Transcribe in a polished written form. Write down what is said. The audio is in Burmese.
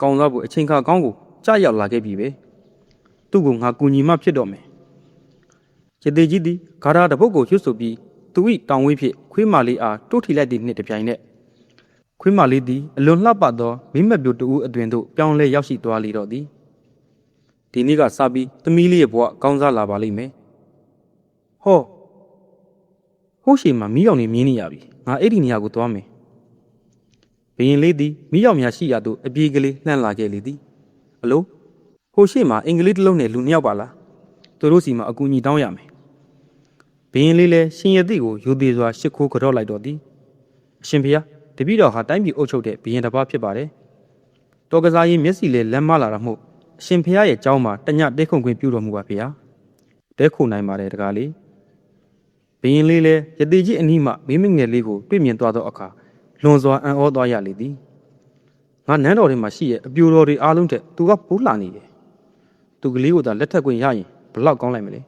ကောင်းသားဖို့အချိန်ခါကောင်းကိုကြားရောက်လာခဲ့ပြီပဲသူ့ကိုငါကူညီမှဖြစ်တော့မယ်ရသေးကြီးသည်ဂါရာတပုတ်ကိုရွတ်ဆိုပြီးသူ၏တောင်ဝေးဖြင့်ခွေးမလေးအားတိုးထီလိုက်သည့်နှင့်တပြိုင်နက်ခွေးမလေးသည်အလွန်လှပသောမိမက်ပြိုတူဦးအတွင်သို့ပြောင်းလဲရောက်ရှိသွားလေတော့သည်ဒီနေ့ကစပြီးသမီးလေးရဲ့ဘဝကောင်းစားလာပါလိမ့်မယ်ဟောဟိုးရှိမှာမီးရောင်နေမြင်းနေရပြီငါအဲ့ဒီနေရာကိုသွားမယ်ဘရင်လေးသည်မီးရောင်များရှိရာသို့အပြေးကလေးလှမ်းလာခဲ့လေသည်အလိုဟိုရှိမှာအင်္ဂလိပ်တစ်လုံးနဲ့လူနှစ်ယောက်ပါလားသူတို့စီမှာအကူအညီတောင်းရမယ်ဘရင်လေးလည်းရှင်ရသည့်ကိုယူသေးစွာရှစ်ခိုးကြော့လိုက်တော့သည်အရှင်ဖေတပည့်တော်ဟာတိုင်းပြည်အုပ်ချုပ်တဲ့ဘရင်တစ်ပါးဖြစ်ပါတယ်တော်ကစားရင်မျက်စိလဲလမ်းမလာတာမို့အရှင်ဖေရဲ့เจ้าမှာတညတဲခုန်ခွင့်ပြုတော်မူပါဖေတဲခုန်နိုင်ပါတယ်တကားလေးဘရင်လေးလည်းရသေးကြီးအနီးမှမိမငယ်လေးကိုတွေ့မြင်သွားသောအခါလွန်စွာအံ့ဩသွားရလေသည်ငါနန်းတော်ထဲမှာရှိရဲ့အပြိုတော်တွေအားလုံးထက်သူကပိုးလှနေတယ်သူကလေးကိုသာလက်ထပ်ခွင့်ရရင်ဘလောက်ကောင်းလိုက်မလဲ